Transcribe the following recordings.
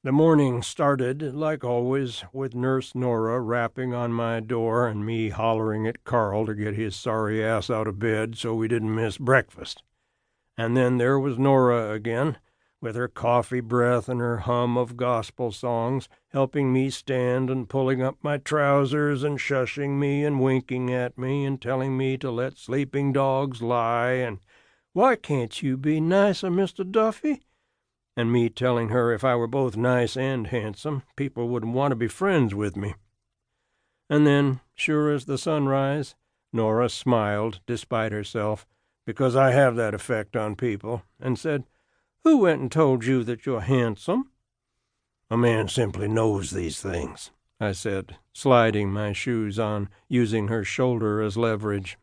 The morning started, like always, with Nurse Nora rapping on my door and me hollering at Carl to get his sorry ass out of bed so we didn't miss breakfast. And then there was Nora again, with her coffee breath and her hum of gospel songs, helping me stand and pulling up my trousers and shushing me and winking at me and telling me to let sleeping dogs lie and, "Why can't you be nicer, Mr. Duffy?" And me telling her if I were both nice and handsome, people wouldn't want to be friends with me. And then, sure as the sunrise, Nora smiled, despite herself, because I have that effect on people, and said, "Who went and told you that you're handsome?" "A man simply knows these things," I said, sliding my shoes on, using her shoulder as leverage.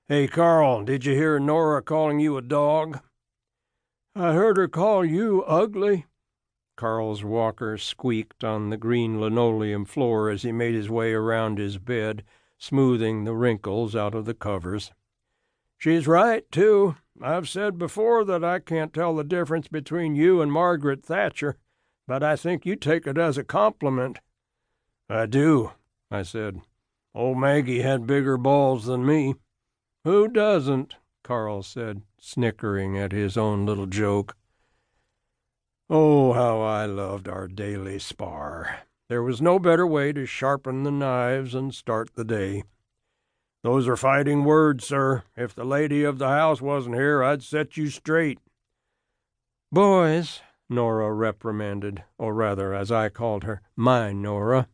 "Hey, Carl, did you hear Nora calling you a dog?" "I heard her call you ugly." Carl's walker squeaked on the green linoleum floor as he made his way around his bed, smoothing the wrinkles out of the covers. "She's right, too. I've said before that I can't tell the difference between you and Margaret Thatcher, but I think you take it as a compliment." "I do," I said. "Old Maggie had bigger balls than me." "Who doesn't?" Carl said, snickering at his own little joke. Oh, how I loved our daily spar. There was no better way to sharpen the knives and start the day. "Those are fighting words, sir. If the lady of the house wasn't here, I'd set you straight." "Boys," Nora reprimanded, or rather, as I called her, my Nora.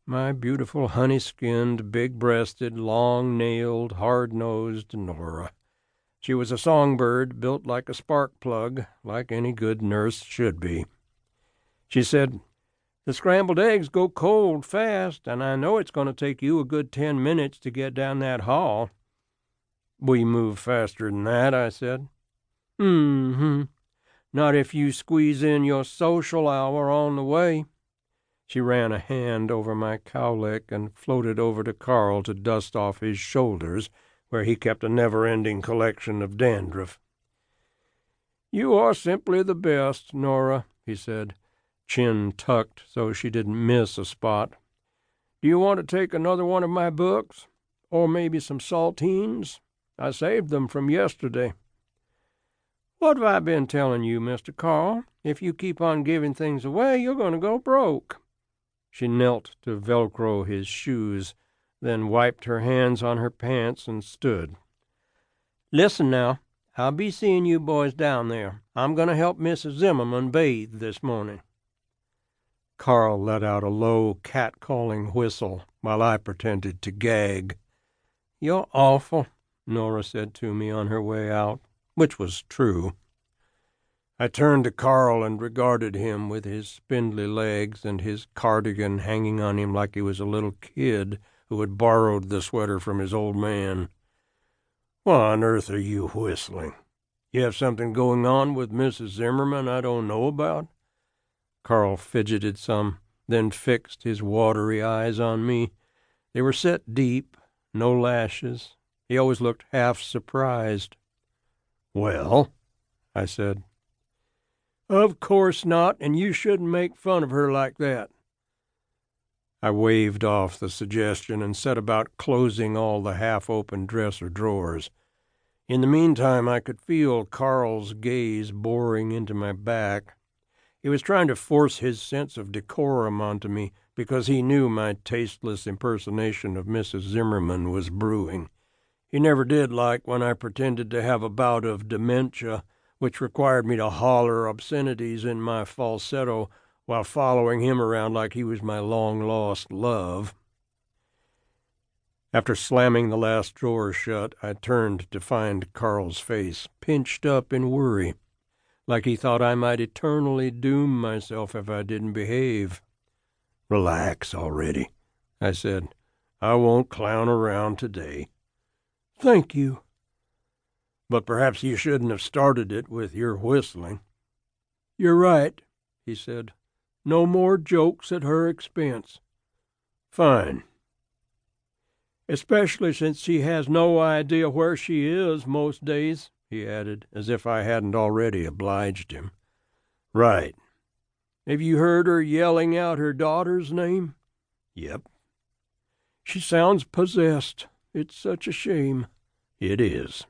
My beautiful honey-skinned, big-breasted, long-nailed, hard-nosed Nora. She was a songbird built like a spark plug, like any good nurse should be. She said, "The scrambled eggs go cold fast, and I know it's going to take you a good 10 minutes to get down that hall." "We move faster than that," I said. "Mm-hmm. Not if you squeeze in your social hour on the way." She ran a hand over my cowlick and floated over to Carl to dust off his shoulders, where he kept a never-ending collection of dandruff. "You are simply the best, Nora," he said, chin tucked so she didn't miss a spot. "Do you want to take another one of my books? Or maybe some saltines? I saved them from yesterday." "What have I been telling you, Mr. Carl? If you keep on giving things away, you're going to go broke." She knelt to Velcro his shoes, then wiped her hands on her pants and stood. "Listen now, I'll be seeing you boys down there. I'm going to help Mrs. Zimmerman bathe this morning." Carl let out a low, cat-calling whistle, while I pretended to gag. "You're awful," Nora said to me on her way out, which was true. I turned to Carl and regarded him with his spindly legs and his cardigan hanging on him like he was a little kid who had borrowed the sweater from his old man. "Why on earth are you whistling? You have something going on with Mrs. Zimmerman I don't know about?" Carl fidgeted some, then fixed his watery eyes on me. They were set deep, no lashes. He always looked half surprised. "Well?" I said. "Of course not, and you shouldn't make fun of her like that." I waved off the suggestion and set about closing all the half-open dresser drawers. In the meantime, I could feel Carl's gaze boring into my back. He was trying to force his sense of decorum onto me because he knew my tasteless impersonation of Mrs. Zimmerman was brewing. He never did like when I pretended to have a bout of dementia, which required me to holler obscenities in my falsetto while following him around like he was my long-lost love. After slamming the last drawer shut, I turned to find Carl's face pinched up in worry, like he thought I might eternally doom myself if I didn't behave. "Relax already," I said. "I won't clown around today." "Thank you." "But perhaps you shouldn't have started it with your whistling." "You're right," he said. "No more jokes at her expense." "Fine." "Especially since she has no idea where she is most days," he added, as if I hadn't already obliged him. "Right. Have you heard her yelling out her daughter's name? Yep. She sounds possessed. It's such a shame. It is.